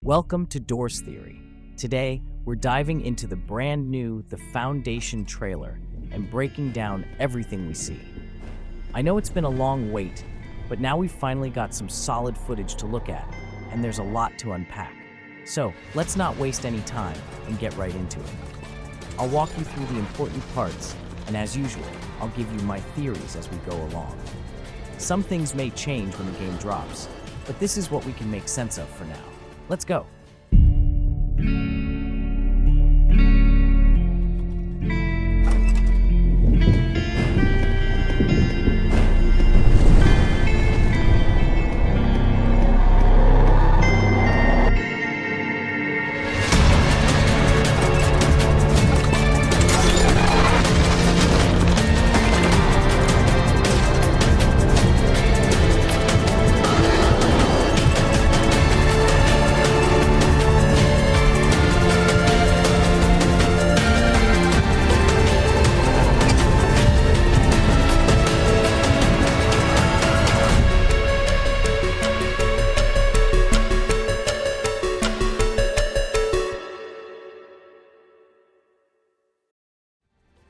Welcome to Doors Theory. Today, we're diving into the brand new The Foundation trailer and breaking down everything we see. I know it's been a long wait, but now we've finally got some solid footage to look at, and there's a lot to unpack. So, let's not waste any time and get right into it. I'll walk you through the important parts, and as usual, I'll give you my theories as we go along. Some things may change when the game drops, but this is what we can make sense of for now. Let's go.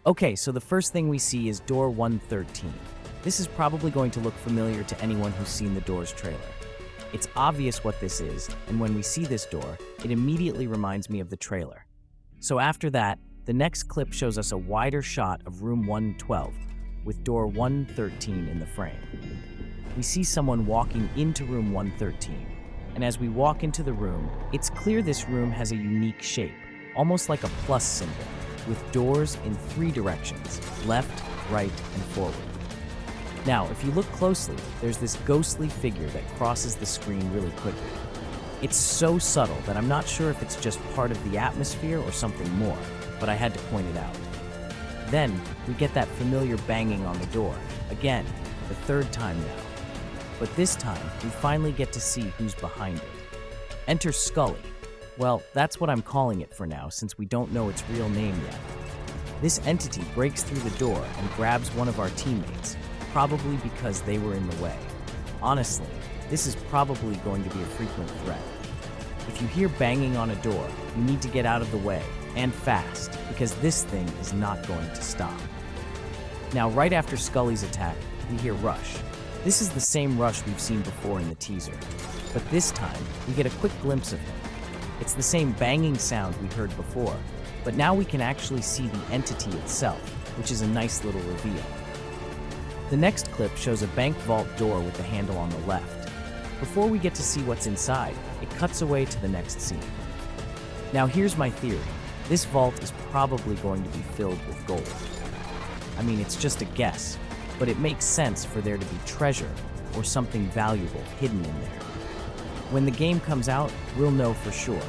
Okay, so the first thing we see is door 113. This is probably going to look familiar to anyone who's seen the Doors trailer. It's obvious what this is, and when we see this door, it immediately reminds me of the trailer. So after that, the next clip shows us a wider shot of room 112, with door 113 in the frame. We see someone walking into room 113, and as we walk into the room, it's clear this room has a unique shape, almost like a plus symbol, with doors in three directions, left, right, and forward. Now, if you look closely, there's this ghostly figure that crosses the screen really quickly. It's so subtle that I'm not sure if it's just part of the atmosphere or something more, but I had to point it out. Then, we get that familiar banging on the door, again, the third time now. But this time, we finally get to see who's behind it. Enter Skully. Well, that's what I'm calling it for now, since we don't know its real name yet. This entity breaks through the door and grabs one of our teammates, probably because they were in the way. Honestly, this is probably going to be a frequent threat. If you hear banging on a door, you need to get out of the way, and fast, because this thing is not going to stop. Now, right after Skully's attack, we hear Rush. This is the same Rush we've seen before in the teaser, but this time, we get a quick glimpse of him. It's the same banging sound we heard before, but now we can actually see the entity itself, which is a nice little reveal. The next clip shows a bank vault door with the handle on the left. Before we get to see what's inside, it cuts away to the next scene. Now here's my theory. This vault is probably going to be filled with gold. I mean, it's just a guess, but it makes sense for there to be treasure or something valuable hidden in there. When the game comes out, we'll know for sure,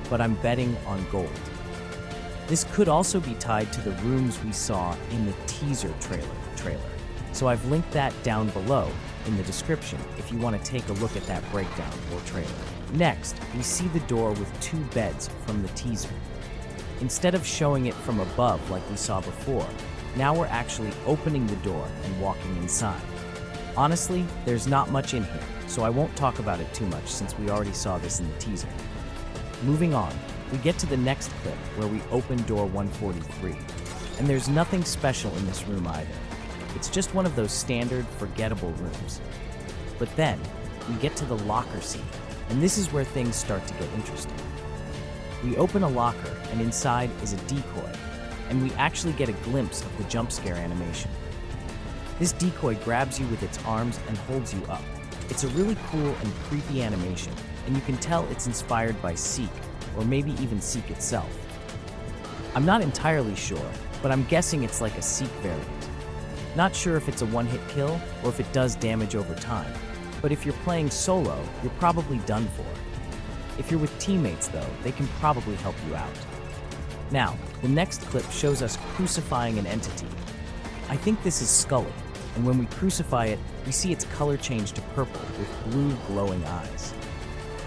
but I'm betting on gold. This could also be tied to the rooms we saw in the teaser trailer. So I've linked that down below in the description if you want to take a look at that breakdown or trailer. Next, we see the door with two beds from the teaser. Instead of showing it from above like we saw before, now we're actually opening the door and walking inside. Honestly, there's not much in here, so I won't talk about it too much since we already saw this in the teaser. Moving on, we get to the next clip where we open door 143, and there's nothing special in this room either. It's just one of those standard, forgettable rooms. But then, we get to the locker scene, and this is where things start to get interesting. We open a locker, and inside is a decoy, and we actually get a glimpse of the jump scare animation. This decoy grabs you with its arms and holds you up. It's a really cool and creepy animation, and you can tell it's inspired by Seek, or maybe even Seek itself. I'm not entirely sure, but I'm guessing it's like a Seek variant. Not sure if it's a one-hit kill, or if it does damage over time, but if you're playing solo, you're probably done for. If you're with teammates though, they can probably help you out. Now, the next clip shows us crucifying an entity. I think this is Skully, and when we crucify it, we see its color change to purple with blue glowing eyes.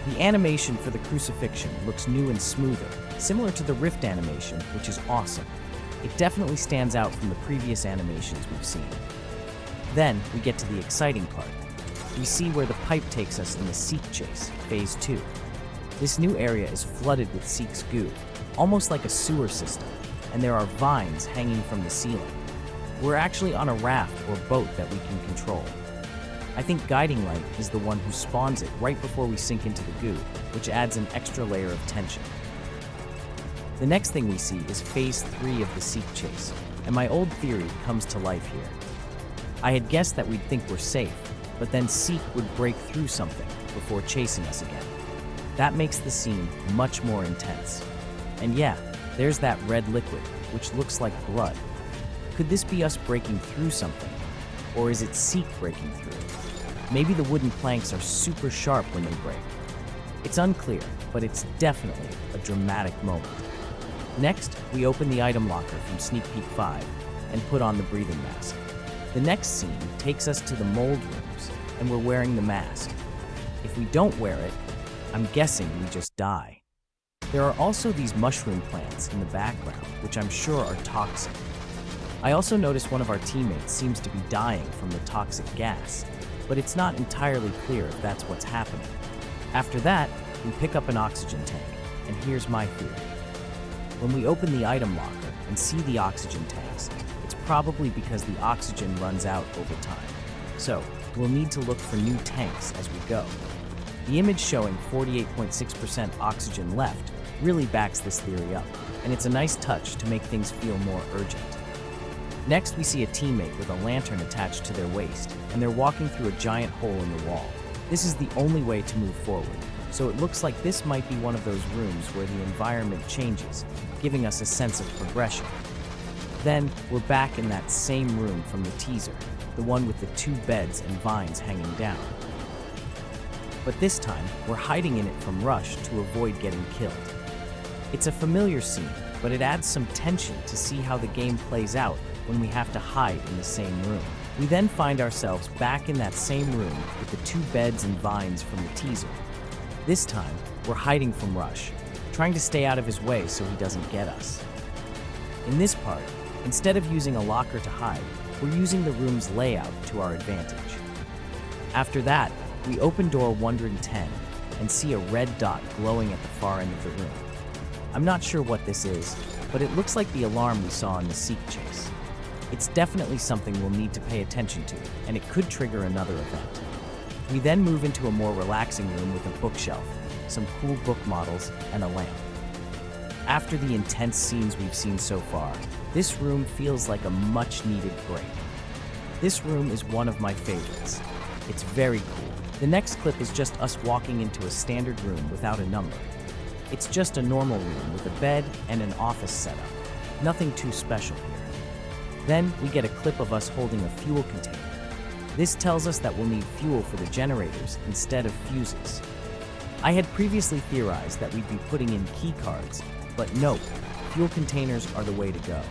The animation for the crucifixion looks new and smoother, similar to the Rift animation, which is awesome. It definitely stands out from the previous animations we've seen. Then, we get to the exciting part. We see where the pipe takes us in the Seek chase, Phase 2. This new area is flooded with Seek's goo, almost like a sewer system, and there are vines hanging from the ceiling. We're actually on a raft or boat that we can control. I think Guiding Light is the one who spawns it right before we sink into the goo, which adds an extra layer of tension. The next thing we see is Phase 3 of the Seek chase, and my old theory comes to life here. I had guessed that we'd think we're safe, but then Seek would break through something before chasing us again. That makes the scene much more intense. And yeah, there's that red liquid, which looks like blood. Could this be us breaking through something? Or is it Seek breaking through? Maybe the wooden planks are super sharp when they break. It's unclear, but it's definitely a dramatic moment. Next, we open the item locker from Sneak Peek 5 and put on the breathing mask. The next scene takes us to the mold rooms, and we're wearing the mask. If we don't wear it, I'm guessing we just die. There are also these mushroom plants in the background, which I'm sure are toxic. I also noticed one of our teammates seems to be dying from the toxic gas, but it's not entirely clear if that's what's happening. After that, we pick up an oxygen tank, and here's my theory. When we open the item locker and see the oxygen tanks, it's probably because the oxygen runs out over time. So, we'll need to look for new tanks as we go. The image showing 48.6% oxygen left really backs this theory up, and it's a nice touch to make things feel more urgent. Next, we see a teammate with a lantern attached to their waist, and they're walking through a giant hole in the wall. This is the only way to move forward, so it looks like this might be one of those rooms where the environment changes, giving us a sense of progression. Then, we're back in that same room from the teaser, the one with the 2 beds and vines hanging down. But this time, we're hiding in it from Rush to avoid getting killed. It's a familiar scene, but it adds some tension to see how the game plays out when we have to hide in the same room. We then find ourselves back in that same room with the 2 beds and vines from the teaser. This time, we're hiding from Rush, trying to stay out of his way so he doesn't get us. In this part, instead of using a locker to hide, we're using the room's layout to our advantage. After that, we open door 110 and see a red dot glowing at the far end of the room. I'm not sure what this is, but it looks like the alarm we saw in the Seek chase. It's definitely something we'll need to pay attention to, and it could trigger another event. We then move into a more relaxing room with a bookshelf, some cool book models, and a lamp. After the intense scenes we've seen so far, this room feels like a much-needed break. This room is one of my favorites. It's very cool. The next clip is just us walking into a standard room without a number. It's just a normal room with a bed and an office setup. Nothing too special here. Then we get a clip of us holding a fuel container. This tells us that we'll need fuel for the generators instead of fuses. I had previously theorized that we'd be putting in key cards, but nope, fuel containers are the way to go.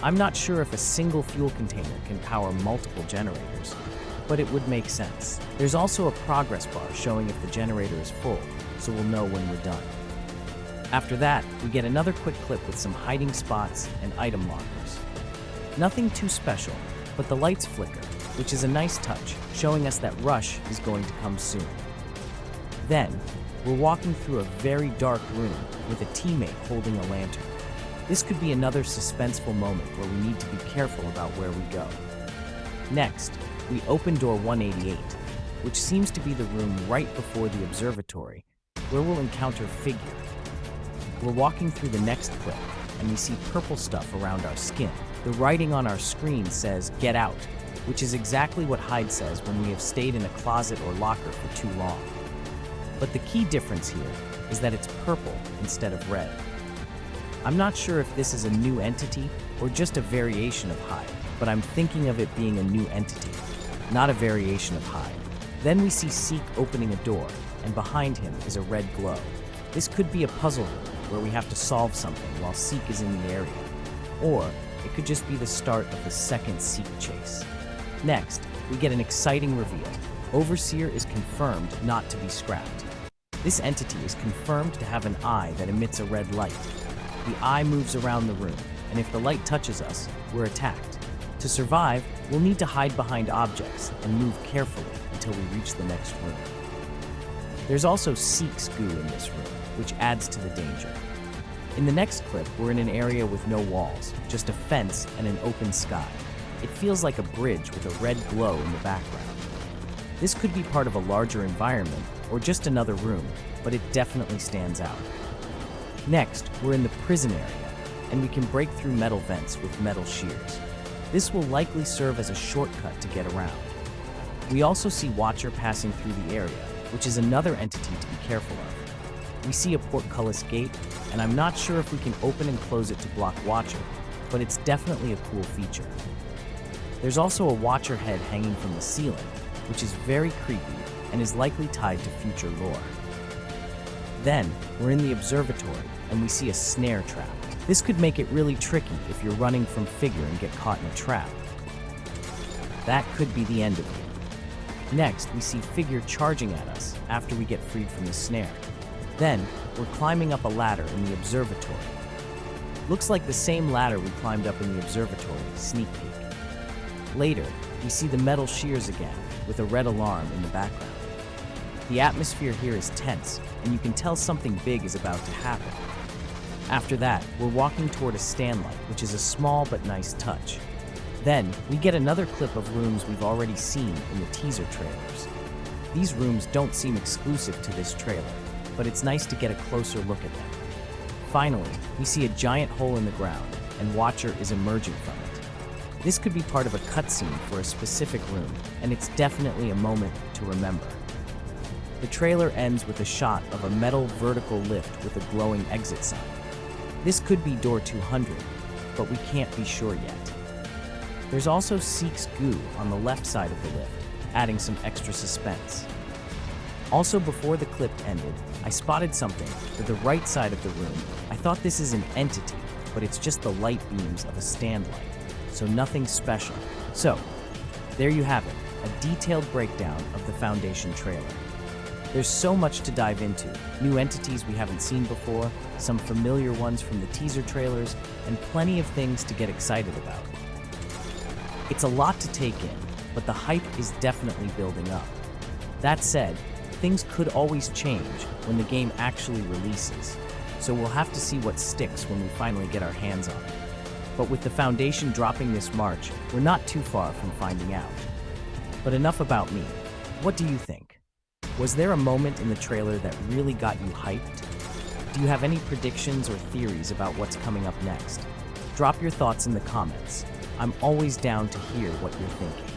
I'm not sure if a single fuel container can power multiple generators, but it would make sense. There's also a progress bar showing if the generator is full, so we'll know when we're done. After that, we get another quick clip with some hiding spots and item lockers. Nothing too special, but the lights flicker, which is a nice touch, showing us that Rush is going to come soon. Then, we're walking through a very dark room with a teammate holding a lantern. This could be another suspenseful moment where we need to be careful about where we go. Next, we open door 188, which seems to be the room right before the observatory, where we'll encounter Figure. We're walking through the next clip, and we see purple stuff around our skin. The writing on our screen says, "Get out," which is exactly what Hyde says when we have stayed in a closet or locker for too long. But the key difference here is that it's purple instead of red. I'm not sure if this is a new entity or just a variation of Hyde, but I'm thinking of it being a new entity, not a variation of Hyde. Then we see Seek opening a door, and behind him is a red glow. This could be a puzzle room where we have to solve something while Seek is in the area. Or it could just be the start of the second Seek chase. Next, we get an exciting reveal. Overseer is confirmed not to be scrapped. This entity is confirmed to have an eye that emits a red light. The eye moves around the room, and if the light touches us, we're attacked. To survive, we'll need to hide behind objects and move carefully until we reach the next room. There's also Seek's goo in this room, which adds to the danger. In the next clip, we're in an area with no walls, just a fence and an open sky. It feels like a bridge with a red glow in the background. This could be part of a larger environment or just another room, but it definitely stands out. Next, we're in the prison area, and we can break through metal vents with metal shears. This will likely serve as a shortcut to get around. We also see Watcher passing through the area, which is another entity to be careful of. We see a portcullis gate, and I'm not sure if we can open and close it to block Watcher, but it's definitely a cool feature. There's also a Watcher head hanging from the ceiling, which is very creepy and is likely tied to future lore. Then, we're in the observatory, and we see a snare trap. This could make it really tricky if you're running from Figure and get caught in a trap. That could be the end of you. Next, we see Figure charging at us after we get freed from the snare. Then, we're climbing up a ladder in the observatory. Looks like the same ladder we climbed up in the observatory, sneak peek. Later, we see the metal shears again, with a red alarm in the background. The atmosphere here is tense, and you can tell something big is about to happen. After that, we're walking toward a standlight, which is a small but nice touch. Then, we get another clip of rooms we've already seen in the teaser trailers. These rooms don't seem exclusive to this trailer, but it's nice to get a closer look at them. Finally, we see a giant hole in the ground, and Watcher is emerging from it. This could be part of a cutscene for a specific room, and it's definitely a moment to remember. The trailer ends with a shot of a metal vertical lift with a glowing exit sign. This could be door 200, but we can't be sure yet. There's also Seek's goo on the left side of the lift, adding some extra suspense. Also, before the clip ended, I spotted something to the right side of the room. I thought this is an entity, but it's just the light beams of a stand light, so nothing special. So, there you have it, a detailed breakdown of the Foundation trailer. There's so much to dive into, new entities we haven't seen before, some familiar ones from the teaser trailers, and plenty of things to get excited about. It's a lot to take in, but the hype is definitely building up. That said, things could always change when the game actually releases, so we'll have to see what sticks when we finally get our hands on it. But with the Foundation dropping this March, we're not too far from finding out. But enough about me. What do you think? Was there a moment in the trailer that really got you hyped? Do you have any predictions or theories about what's coming up next? Drop your thoughts in the comments. I'm always down to hear what you're thinking.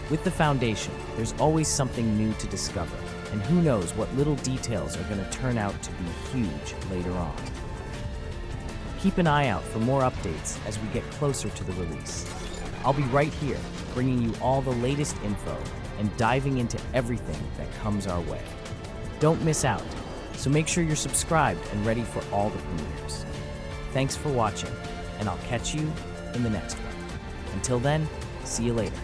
With the Foundation, there's always something new to discover, and who knows what little details are going to turn out to be huge later on. Keep an eye out for more updates as we get closer to the release. I'll be right here, bringing you all the latest info and diving into everything that comes our way. Don't miss out, so make sure you're subscribed and ready for all the premieres. Thanks for watching, and I'll catch you in the next one. Until then, see you later.